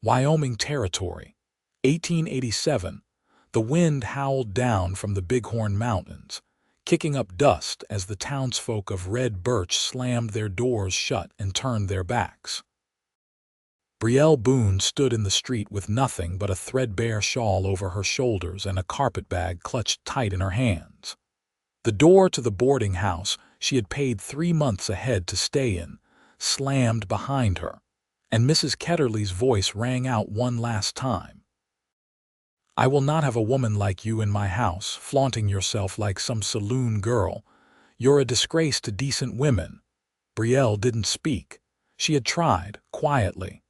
Wyoming Territory, 1887. The wind howled down from the Bighorn Mountains, kicking up dust as the townsfolk of Red Birch slammed their doors shut and turned their backs. Brielle Boone stood in the street with nothing but a threadbare shawl over her shoulders and a carpetbag clutched tight in her hands. The door to the boarding house she had paid 3 months ahead to stay in slammed behind her, and Mrs. Ketterly's voice rang out one last time. "I will not have a woman like you in my house, flaunting yourself like some saloon girl. You're a disgrace to decent women." Brielle didn't speak. She had tried, quietly,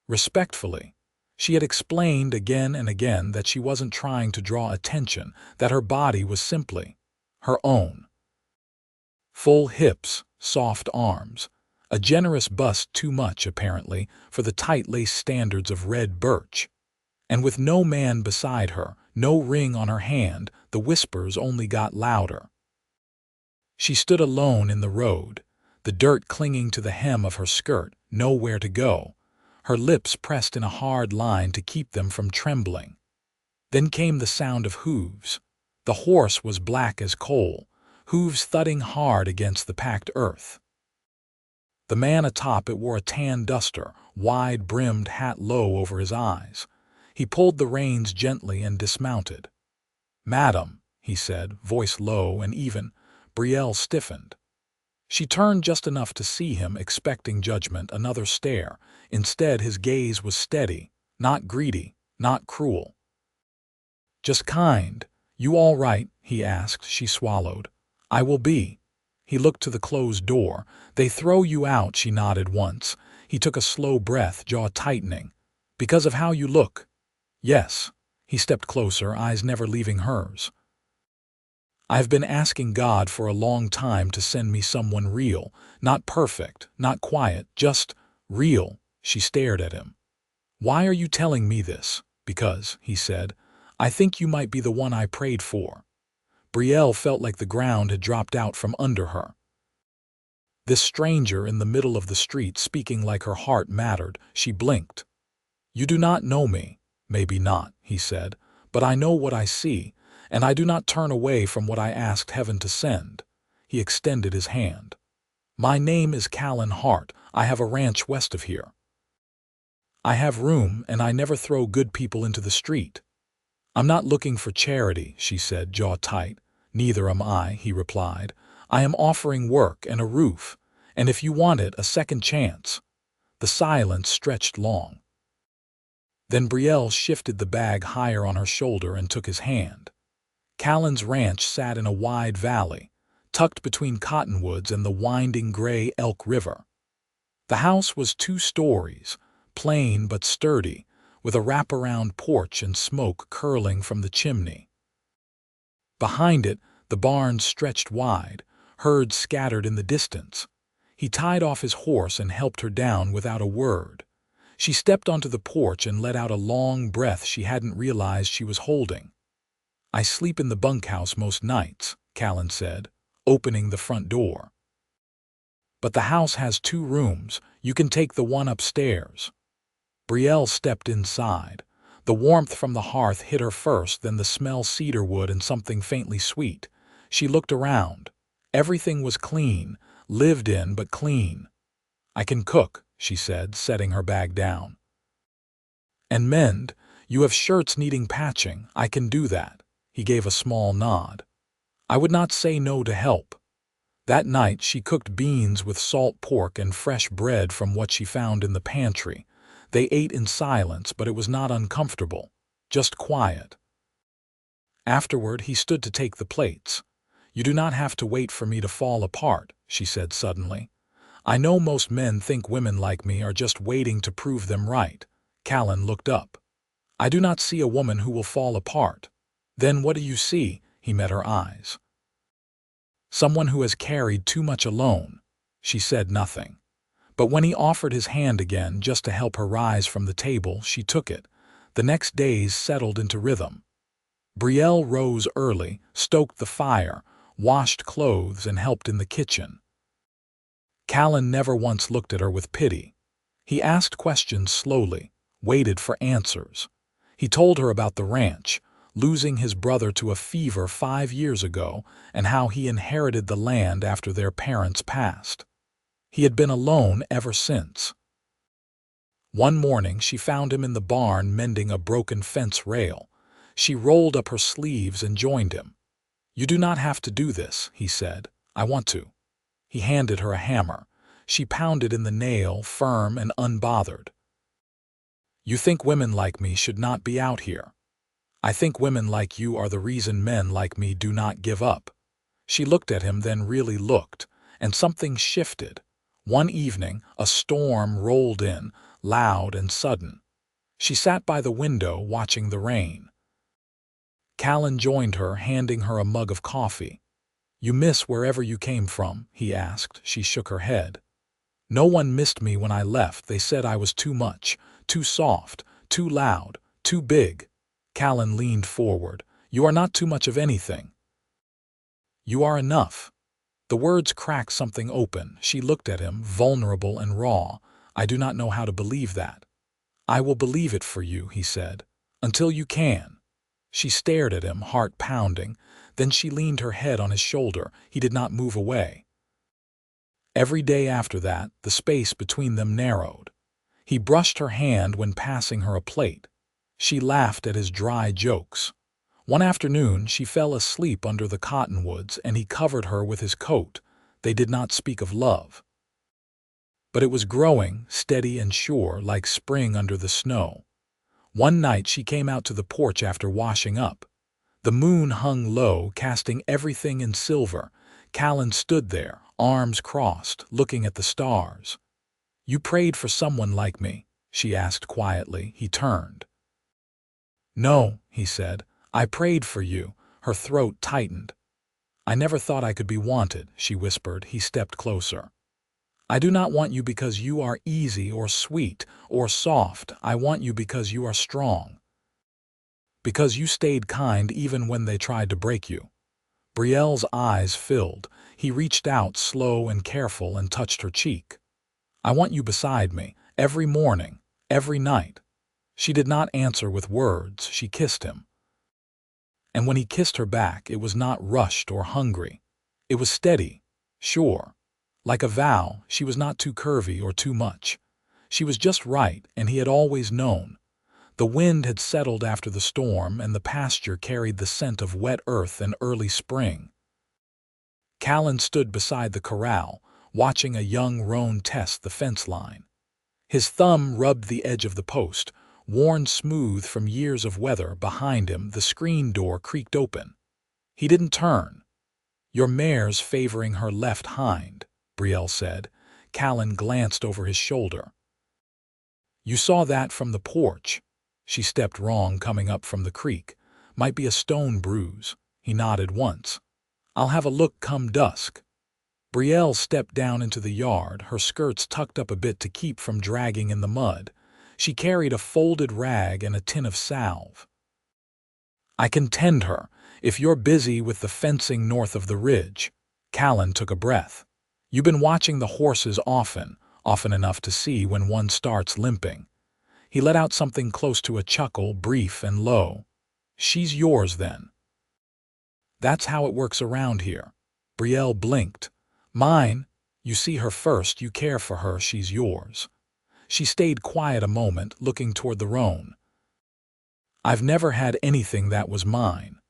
respectfully. She had explained again and again that she wasn't trying to draw attention, that her body was simply her own. Full hips, soft arms, a generous bust too much, apparently, for the tight-laced standards of Red Birch. And with no man beside her, no ring on her hand, the whispers only got louder. She stood alone in the road, the dirt clinging to the hem of her skirt, nowhere to go, her lips pressed in a hard line to keep them from trembling. Then came the sound of hooves. The horse was black as coal, hooves thudding hard against the packed earth. The man atop it wore a tan duster, wide-brimmed hat low over his eyes. He pulled the reins gently and dismounted. "Madam," he said, voice low and even. Brielle stiffened. She turned just enough to see him, expecting judgment, another stare. Instead, his gaze was steady, not greedy, not cruel. "Just kind. You all right?" he asked. She swallowed. "I will be." He looked to the closed door. "They throw you out," she nodded once. He took a slow breath, jaw tightening. "Because of how you look?" "Yes." He stepped closer, eyes never leaving hers. "I've been asking God for a long time to send me someone real, not perfect, not quiet, just real." She stared at him. "Why are you telling me this?" "Because," he said, "I think you might be the one I prayed for." Brielle felt like the ground had dropped out from under her. This stranger in the middle of the street speaking like her heart mattered. She blinked. "You do not know me." "Maybe not," he said, "but I know what I see, and I do not turn away from what I asked heaven to send." He extended his hand. "My name is Callen Hart. I have a ranch west of here. I have room, and I never throw good people into the street." "I'm not looking for charity," she said, jaw tight. "Neither am I," he replied. "I am offering work and a roof, and if you want it, a second chance." The silence stretched long. Then Brielle shifted the bag higher on her shoulder and took his hand. Callen's ranch sat in a wide valley, tucked between cottonwoods and the winding gray Elk River. The house was 2 stories, plain but sturdy, with a wraparound porch and smoke curling from the chimney. Behind it, the barn stretched wide, herds scattered in the distance. He tied off his horse and helped her down without a word. She stepped onto the porch and let out a long breath she hadn't realized she was holding. "I sleep in the bunkhouse most nights," Callen said, opening the front door. "But the house has 2 rooms. You can take the one upstairs." Brielle stepped inside. The warmth from the hearth hit her first, then the smell cedarwood and something faintly sweet. She looked around. Everything was clean, lived in but clean. "I can cook," she said, setting her bag down. "And mend. You have shirts needing patching. I can do that." He gave a small nod. "I would not say no to help." That night she cooked beans with salt pork and fresh bread from what she found in the pantry. They ate in silence, but it was not uncomfortable, just quiet. Afterward, he stood to take the plates. "You do not have to wait for me to fall apart," she said suddenly. "I know most men think women like me are just waiting to prove them right." Callen looked up. "I do not see a woman who will fall apart." "Then what do you see?" He met her eyes. "Someone who has carried too much alone." She said nothing. But when he offered his hand again just to help her rise from the table, she took it. The next days settled into rhythm. Brielle rose early, stoked the fire, washed clothes, and helped in the kitchen. Callen never once looked at her with pity. He asked questions slowly. waited for answers. He told her about the ranch, losing his brother to a fever 5 years ago, and how he inherited the land after their parents passed. He had been alone ever since. One morning she found him in the barn mending a broken fence rail. She rolled up her sleeves and joined him. "You do not have to do this," he said. "I want to." He handed her a hammer. She pounded in the nail, firm and unbothered. "You think women like me should not be out here. I think women like you are the reason men like me do not give up." She looked at him, then really looked, and something shifted. One evening, a storm rolled in, loud and sudden. She sat by the window watching the rain. Callen joined her, handing her a mug of coffee. "You miss wherever you came from?" he asked. She shook her head. "No one missed me when I left. They said I was too much, too soft, too loud, too big." Callen leaned forward. "You are not too much of anything. You are enough." The words cracked something open. She looked at him, vulnerable and raw. "I do not know how to believe that." "I will believe it for you," he said, "until you can." She stared at him, heart pounding. Then she leaned her head on his shoulder. He did not move away. Every day after that, the space between them narrowed. He brushed her hand when passing her a plate. She laughed at his dry jokes. One afternoon, she fell asleep under the cottonwoods, and he covered her with his coat. They did not speak of love. But it was growing, steady and sure, like spring under the snow. One night she came out to the porch after washing up. The moon hung low, casting everything in silver. Callen stood there, arms crossed, looking at the stars. "You prayed for someone like me?" she asked quietly. He turned. "No," he said. "I prayed for you." Her throat tightened. "I never thought I could be wanted," she whispered. He stepped closer. "I do not want you because you are easy or sweet or soft. I want you because you are strong. Because you stayed kind even when they tried to break you." Brielle's eyes filled. He reached out, slow and careful, and touched her cheek. "I want you beside me, every morning, every night." She did not answer with words. She kissed him. And when he kissed her back, it was not rushed or hungry. It was steady, sure. Like a vow, she was not too curvy or too much. She was just right, and he had always known. The wind had settled after the storm, and the pasture carried the scent of wet earth and early spring. Callen stood beside the corral, watching a young roan test the fence line. His thumb rubbed the edge of the post, worn smooth from years of weather. Behind him, the screen door creaked open. He didn't turn. "Your mare's favoring her left hind," Brielle said. Callen glanced over his shoulder. "You saw that from the porch." She stepped wrong coming up from the creek. "Might be a stone bruise." He nodded once. "I'll have a look come dusk." Brielle stepped down into the yard, her skirts tucked up a bit to keep from dragging in the mud. She carried a folded rag and a tin of salve. "I can tend her, if you're busy with the fencing north of the ridge." Callen took a breath. "You've been watching the horses often enough to see when one starts limping." He let out something close to a chuckle, brief and low. "She's yours then." "That's how it works around here." Brielle blinked. "Mine. You see her first, you care for her, she's yours." She stayed quiet a moment, looking toward the roan. "I've never had anything that was mine."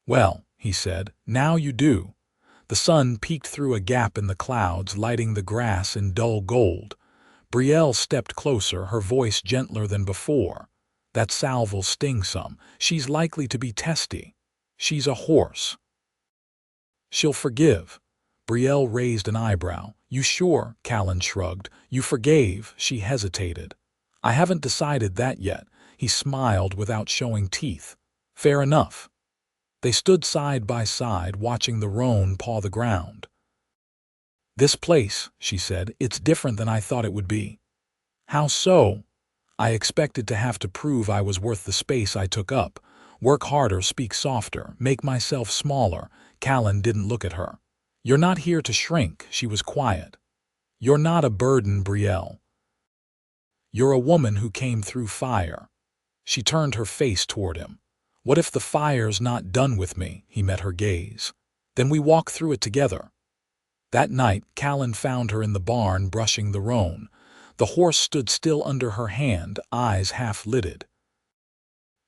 "Well," he said, "now you do." The sun peeked through a gap in the clouds, lighting the grass in dull gold. Brielle stepped closer, her voice gentler than before. "That salve'll sting some. She's likely to be testy. She's a horse." "She'll forgive." Brielle raised an eyebrow. "You sure?" Callen shrugged. "You forgave." She hesitated. "I haven't decided that yet." He smiled without showing teeth. "Fair enough." They stood side by side, watching the roan paw the ground. "This place," she said, "it's different than I thought it would be." "How so?" "I expected to have to prove I was worth the space I took up. Work harder, speak softer, make myself smaller." Callen didn't look at her. "You're not here to shrink." She was quiet. "You're not a burden, Brielle. You're a woman who came through fire. She turned her face toward him. What if the fire's not done with me? He met her gaze. Then we walk through it together. That night, Callen found her in the barn brushing the roan. The horse stood still under her hand, eyes half-lidded.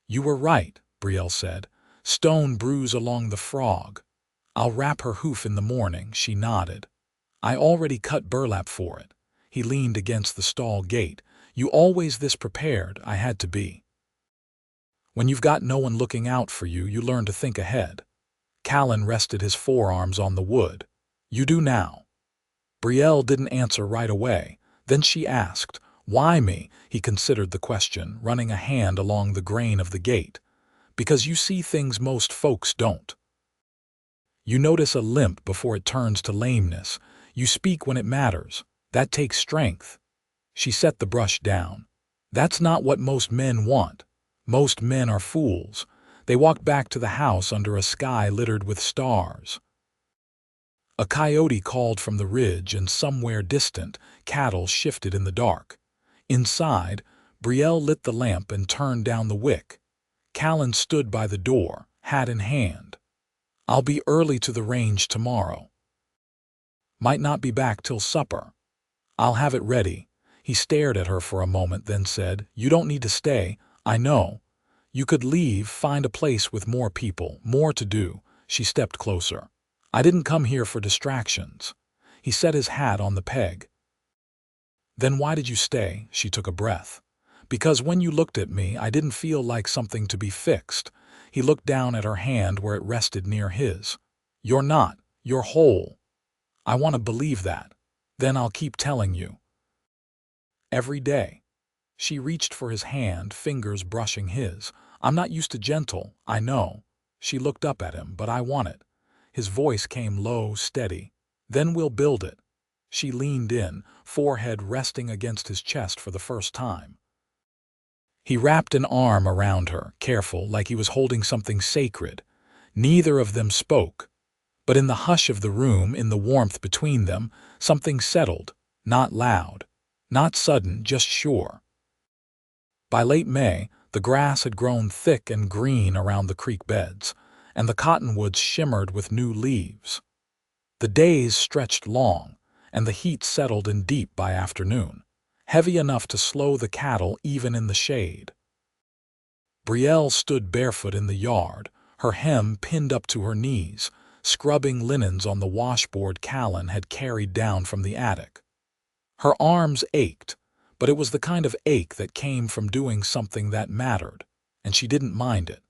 You were right, Brielle said. Stone bruise along the frog. I'll wrap her hoof in the morning, she nodded. I already cut burlap for it. He leaned against the stall gate. You always this prepared, I had to be. When you've got no one looking out for you, you learn to think ahead. Callen rested his forearms on the wood. You do now. Brielle didn't answer right away. Then she asked, Why me? He considered the question, running a hand along the grain of the gate. Because you see things most folks don't. You notice a limp before it turns to lameness. You speak when it matters. That takes strength. She set the brush down. That's not what most men want. Most men are fools. They walked back to the house under a sky littered with stars. A coyote called from the ridge, and somewhere distant, cattle shifted in the dark. Inside, Brielle lit the lamp and turned down the wick. Callen stood by the door, hat in hand. I'll be early to the range tomorrow. Might not be back till supper. I'll have it ready. He stared at her for a moment, then said, You don't need to stay. I know. You could leave, find a place with more people, more to do. She stepped closer. I didn't come here for distractions. He set his hat on the peg. Then why did you stay? She took a breath. Because when you looked at me, I didn't feel like something to be fixed. He looked down at her hand where it rested near his. You're not. You're whole. I want to believe that. Then I'll keep telling you. Every day. She reached for his hand, fingers brushing his. I'm not used to gentle, I know. She looked up at him, but I want it. His voice came low, steady. Then we'll build it. She leaned in, forehead resting against his chest for the first time. He wrapped an arm around her, careful, like he was holding something sacred. Neither of them spoke. But in the hush of the room, in the warmth between them, something settled, not loud, not sudden, just sure. By late May, the grass had grown thick and green around the creek beds, and the cottonwoods shimmered with new leaves. The days stretched long, and the heat settled in deep by afternoon, heavy enough to slow the cattle even in the shade. Brielle stood barefoot in the yard, her hem pinned up to her knees, scrubbing linens on the washboard Callen had carried down from the attic. Her arms ached, but it was the kind of ache that came from doing something that mattered, and she didn't mind it.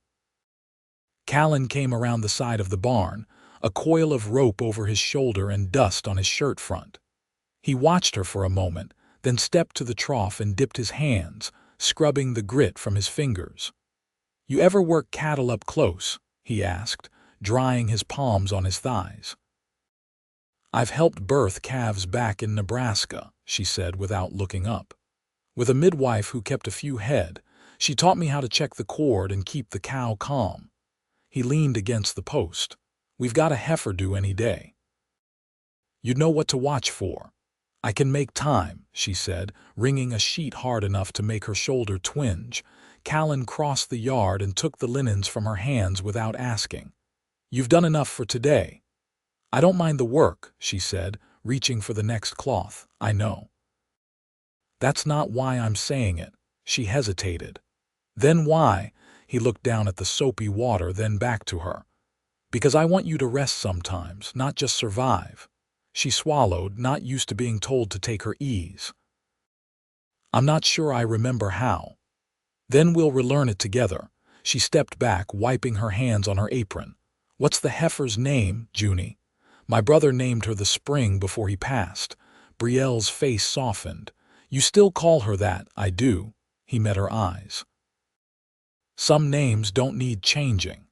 Callen came around the side of the barn, a coil of rope over his shoulder and dust on his shirt front. He watched her for a moment, then stepped to the trough and dipped his hands, scrubbing the grit from his fingers. You ever work cattle up close? He asked, drying his palms on his thighs. I've helped birth calves back in Nebraska, she said without looking up. With a midwife who kept a few head, she taught me how to check the cord and keep the cow calm. He leaned against the post. We've got a heifer due any day. You'd know what to watch for. I can make time, she said, wringing a sheet hard enough to make her shoulder twinge. Callen crossed the yard and took the linens from her hands without asking. You've done enough for today. I don't mind the work, she said, reaching for the next cloth. I know. That's not why I'm saying it. She hesitated. Then why? He looked down at the soapy water, then back to her. Because I want you to rest sometimes, not just survive. She swallowed, not used to being told to take her ease. I'm not sure I remember how. Then we'll relearn it together. She stepped back, wiping her hands on her apron. What's the heifer's name, Junie? My brother named her the spring before he passed. Brielle's face softened. You still call her that? I do. He met her eyes. Some names don't need changing.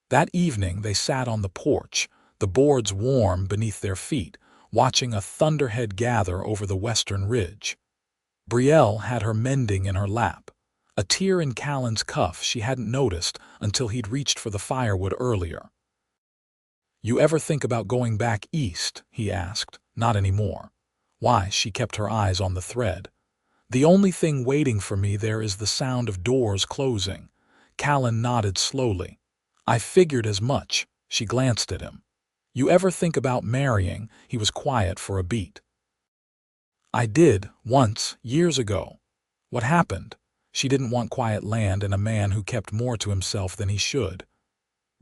That evening they sat on the porch, the boards warm beneath their feet, watching a thunderhead gather over the western ridge. Brielle had her mending in her lap, a tear in Callen's cuff she hadn't noticed until he'd reached for the firewood earlier. You ever think about going back east? He asked. Not anymore. Why? She kept her eyes on the thread. The only thing waiting for me there is the sound of doors closing. Callen nodded slowly. I figured as much. She glanced at him. You ever think about marrying? He was quiet for a beat. I did, once, years ago. What happened? She didn't want quiet land and a man who kept more to himself than he should.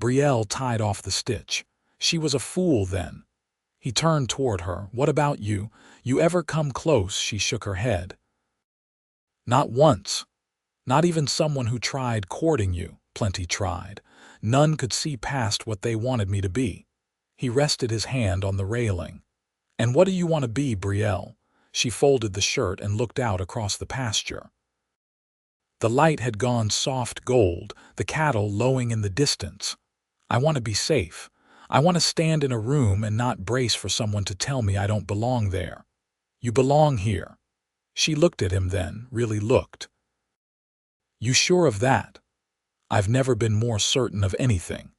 Brielle tied off the stitch. She was a fool then. He turned toward her. What about you? You ever come close? She shook her head. Not once. Not even someone who tried courting you. Plenty tried. None could see past what they wanted me to be. He rested his hand on the railing. And what do you want to be, Brielle? She folded the shirt and looked out across the pasture. The light had gone soft gold, the cattle lowing in the distance. I want to be safe. I want to stand in a room and not brace for someone to tell me I don't belong there. You belong here. She looked at him then, really looked. You sure of that? I've never been more certain of anything.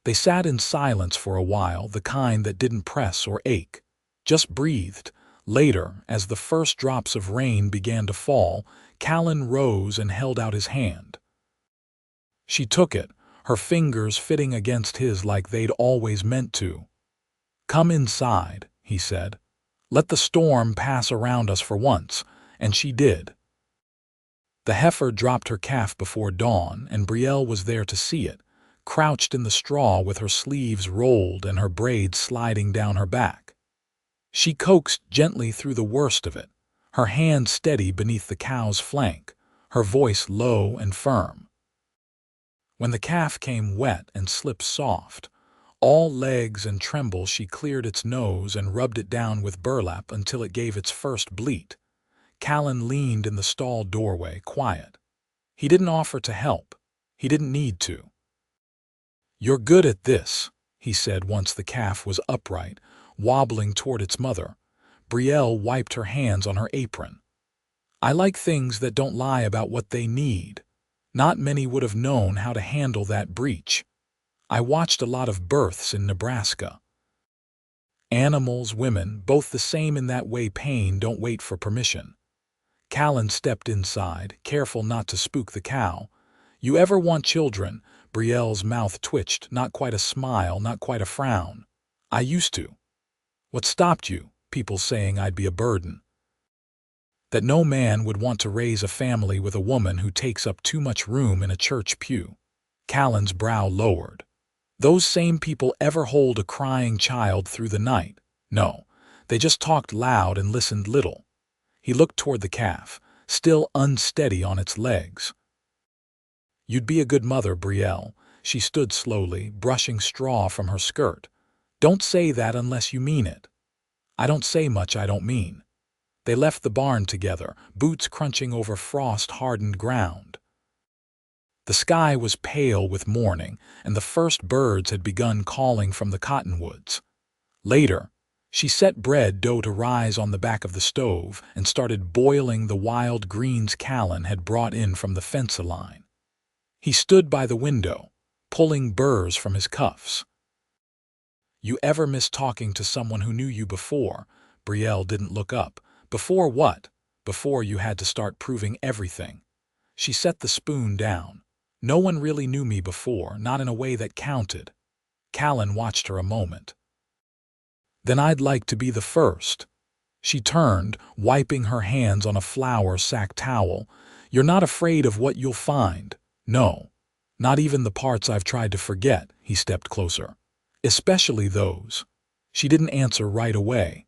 They sat in silence for a while, the kind that didn't press or ache, just breathed. Later, as the first drops of rain began to fall, Callen rose and held out his hand. She took it, her fingers fitting against his like they'd always meant to. Come inside, he said. Let the storm pass around us for once, and she did. The heifer dropped her calf before dawn, and Brielle was there to see it, crouched in the straw with her sleeves rolled and her braids sliding down her back. She coaxed gently through the worst of it, her hand steady beneath the cow's flank, her voice low and firm. When the calf came wet and slipped soft, all legs and tremble, she cleared its nose and rubbed it down with burlap until it gave its first bleat. Callen leaned in the stall doorway, quiet. He didn't offer to help. He didn't need to. You're good at this, he said once the calf was upright, wobbling toward its mother. Brielle wiped her hands on her apron. I like things that don't lie about what they need. Not many would have known how to handle that breach. I watched a lot of births in Nebraska. Animals, women, both the same in that way. Pain don't wait for permission. Callen stepped inside, careful not to spook the cow. You ever want children? Brielle's mouth twitched, not quite a smile, not quite a frown. I used to. What stopped you? People saying I'd be a burden. That no man would want to raise a family with a woman who takes up too much room in a church pew. Callen's brow lowered. Those same people ever hold a crying child through the night? No, they just talked loud and listened little. He looked toward the calf, still unsteady on its legs. You'd be a good mother, Brielle. She stood slowly, brushing straw from her skirt. Don't say that unless you mean it. I don't say much I don't mean. They left the barn together, boots crunching over frost-hardened ground. The sky was pale with morning, and the first birds had begun calling from the cottonwoods. Later, she set bread dough to rise on the back of the stove and started boiling the wild greens Callen had brought in from the fence line. He stood by the window, pulling burrs from his cuffs. You ever miss talking to someone who knew you before? Brielle didn't look up. Before what? Before you had to start proving everything. She set the spoon down. No one really knew me before, not in a way that counted. Callen watched her a moment. Then I'd like to be the first. She turned, wiping her hands on a flour sack towel. You're not afraid of what you'll find. No, not even the parts I've tried to forget. He stepped closer. Especially those. She didn't answer right away.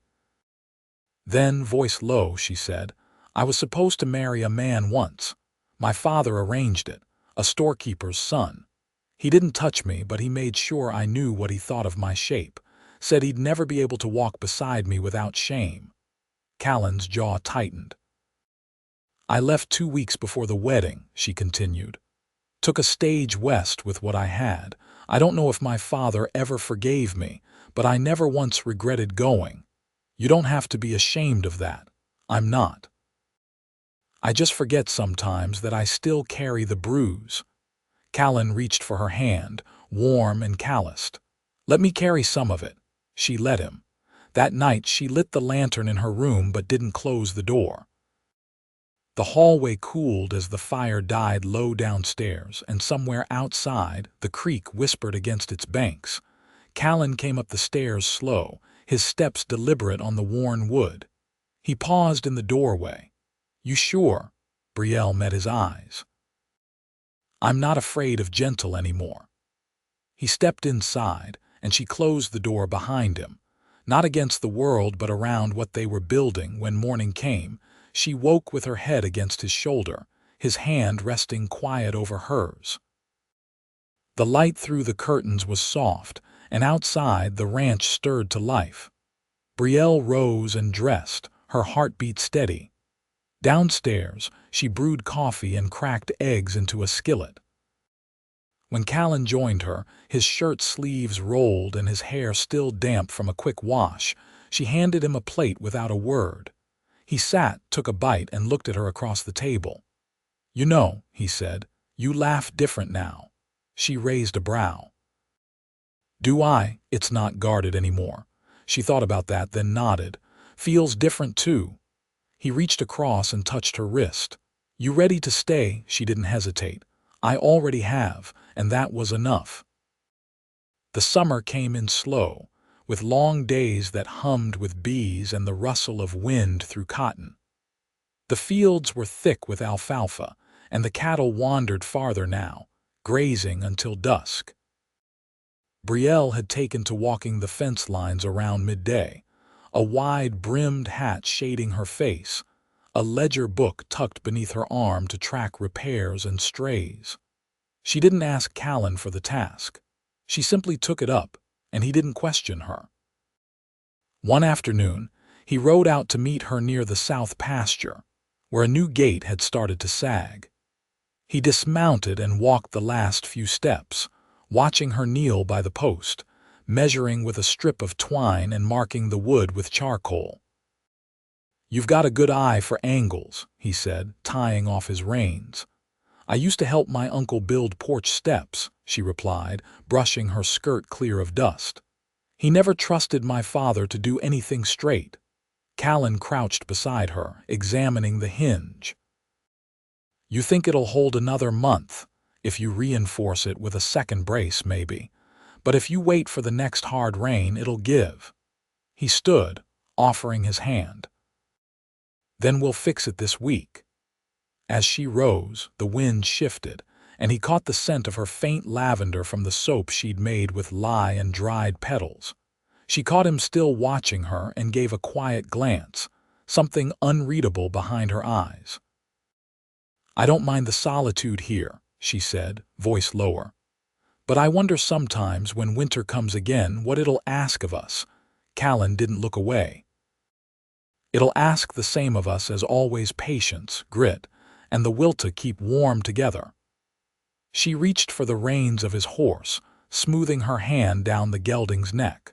Then, voice low, she said, I was supposed to marry a man once. My father arranged it, a storekeeper's son. He didn't touch me, but he made sure I knew what he thought of my shape. Said he'd never be able to walk beside me without shame. Callen's jaw tightened. I left 2 weeks before the wedding, she continued. Took a stage west with what I had. I don't know if my father ever forgave me, but I never once regretted going. You don't have to be ashamed of that. I'm not. I just forget sometimes that I still carry the bruise. Callen reached for her hand, warm and calloused. Let me carry some of it. She let him. That night she lit the lantern in her room but didn't close the door. The hallway cooled as the fire died low downstairs, and somewhere outside, the creek whispered against its banks. Callen came up the stairs slow, his steps deliberate on the worn wood. He paused in the doorway. "You sure?" Brielle met his eyes. "I'm not afraid of Gentle anymore." He stepped inside, and she closed the door behind him. Not against the world, but around what they were building. When morning came, she woke with her head against his shoulder, his hand resting quiet over hers. The light through the curtains was soft, and outside the ranch stirred to life. Brielle rose and dressed, her heartbeat steady. Downstairs, she brewed coffee and cracked eggs into a skillet. When Callen joined her, his shirt sleeves rolled and his hair still damp from a quick wash, she handed him a plate without a word. He sat, took a bite, and looked at her across the table. "You know," he said, "you laugh different now." She raised a brow. "Do I? It's not guarded anymore." She thought about that, then nodded. "Feels different, too." He reached across and touched her wrist. "You ready to stay?" She didn't hesitate. "I already have, and that was enough." The summer came in slow, with long days that hummed with bees and the rustle of wind through cotton. The fields were thick with alfalfa, and the cattle wandered farther now, grazing until dusk. Brielle had taken to walking the fence lines around midday, a wide-brimmed hat shading her face, a ledger book tucked beneath her arm to track repairs and strays. She didn't ask Callen for the task. She simply took it up, and he didn't question her. One afternoon, he rode out to meet her near the south pasture, where a new gate had started to sag. He dismounted and walked the last few steps, watching her kneel by the post, measuring with a strip of twine and marking the wood with charcoal. "You've got a good eye for angles," he said, tying off his reins. "I used to help my uncle build porch steps," she replied, brushing her skirt clear of dust. "He never trusted my father to do anything straight." Callen crouched beside her, examining the hinge. "You think it'll hold another month, if you reinforce it with a second brace, maybe. But if you wait for the next hard rain, it'll give." He stood, offering his hand. "Then we'll fix it this week." As she rose, the wind shifted, and he caught the scent of her faint lavender from the soap she'd made with lye and dried petals. She caught him still watching her and gave a quiet glance, something unreadable behind her eyes. "I don't mind the solitude here," she said, voice lower. "But I wonder sometimes when winter comes again what it'll ask of us." Callen didn't look away. "It'll ask the same of us as always: patience, grit, and the will to keep warm together." She reached for the reins of his horse, smoothing her hand down the gelding's neck.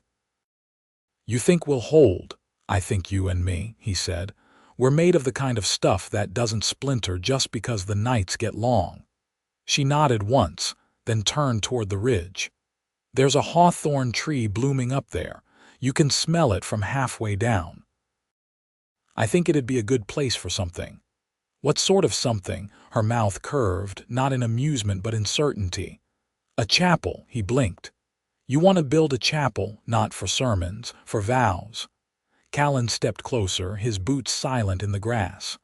"You think we'll hold? I think you and me," he said. "We're made of the kind of stuff that doesn't splinter just because the nights get long." She nodded once, then turned toward the ridge. "There's a hawthorn tree blooming up there. You can smell it from halfway down. I think it'd be a good place for something." "What sort of something?" Her mouth curved, not in amusement but in certainty. "A chapel," he blinked. "You want to build a chapel, not for sermons, for vows." Callen stepped closer, his boots silent in the grass.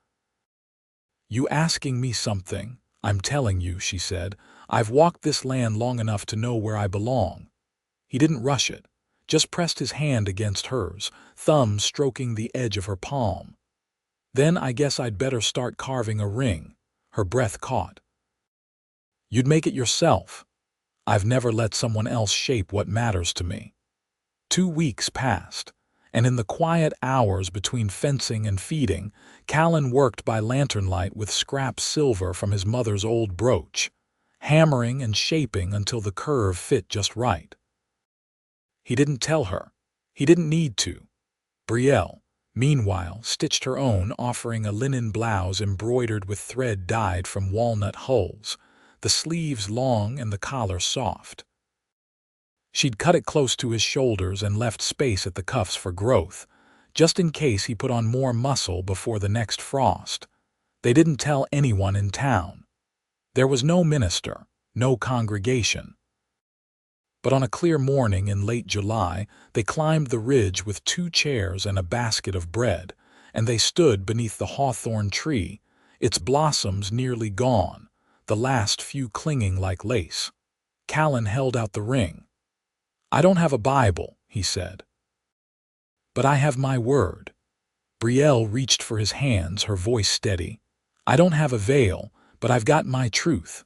"You asking me something? I'm telling you," she said. "I've walked this land long enough to know where I belong." He didn't rush it, just pressed his hand against hers, thumb stroking the edge of her palm. "Then I guess I'd better start carving a ring." Her breath caught. "You'd make it yourself?" "I've never let someone else shape what matters to me." 2 weeks passed, and in the quiet hours between fencing and feeding, Callen worked by lantern light with scrap silver from his mother's old brooch, hammering and shaping until the curve fit just right. He didn't tell her. He didn't need to. Brielle, meanwhile, stitched her own, offering a linen blouse embroidered with thread dyed from walnut hulls, the sleeves long and the collar soft. She'd cut it close to his shoulders and left space at the cuffs for growth, just in case he put on more muscle before the next frost. They didn't tell anyone in town. There was no minister, no congregation. But on a clear morning in late July, they climbed the ridge with 2 chairs and a basket of bread, and they stood beneath the hawthorn tree, its blossoms nearly gone, the last few clinging like lace. Callen held out the ring. "I don't have a Bible," he said, "but I have my word." Brielle reached for his hands, her voice steady. "I don't have a veil, but I've got my truth."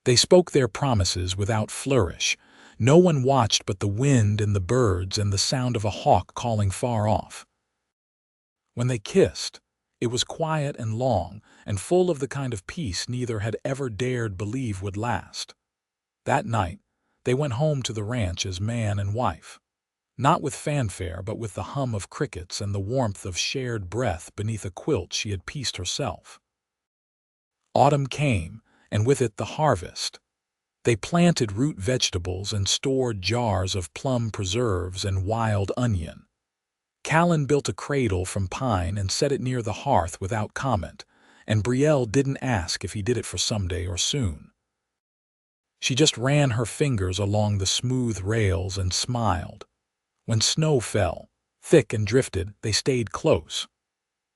They spoke their promises without flourish. No one watched but the wind and the birds and the sound of a hawk calling far off. When they kissed, it was quiet and long, and full of the kind of peace neither had ever dared believe would last. That night, they went home to the ranch as man and wife. Not with fanfare, but with the hum of crickets and the warmth of shared breath beneath a quilt she had pieced herself. Autumn came, and with it the harvest. They planted root vegetables and stored jars of plum preserves and wild onion. Callen built a cradle from pine and set it near the hearth without comment, and Brielle didn't ask if he did it for someday or soon. She just ran her fingers along the smooth rails and smiled. When snow fell, thick and drifted, they stayed close.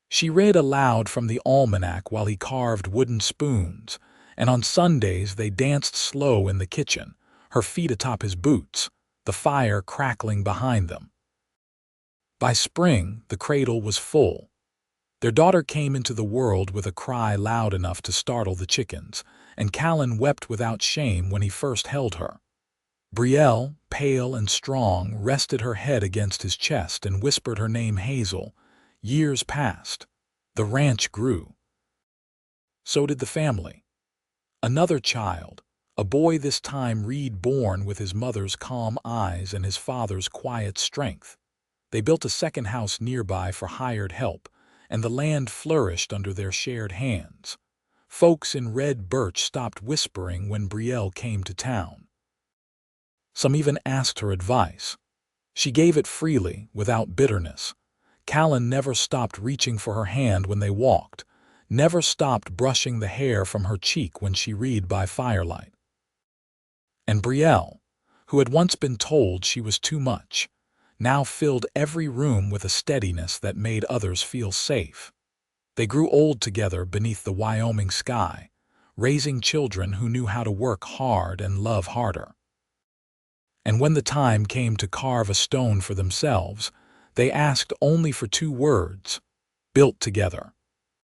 She read aloud from the almanac while he carved wooden spoons, and on Sundays they danced slow in the kitchen, her feet atop his boots, the fire crackling behind them. By spring, the cradle was full. Their daughter came into the world with a cry loud enough to startle the chickens, and Callen wept without shame when he first held her. Brielle, pale and strong, rested her head against his chest and whispered her name, Hazel. Years passed. The ranch grew. So did the family. Another child, a boy this time reborn with his mother's calm eyes and his father's quiet strength. They built a second house nearby for hired help, and the land flourished under their shared hands. Folks in red birch stopped whispering when Brielle came to town. Some even asked her advice. She gave it freely, without bitterness. Callen never stopped reaching for her hand when they walked, never stopped brushing the hair from her cheek when she read by firelight. And Brielle, who had once been told she was too much, now filled every room with a steadiness that made others feel safe. They grew old together beneath the Wyoming sky, raising children who knew how to work hard and love harder. And when the time came to carve a stone for themselves, they asked only for 2 words: built together.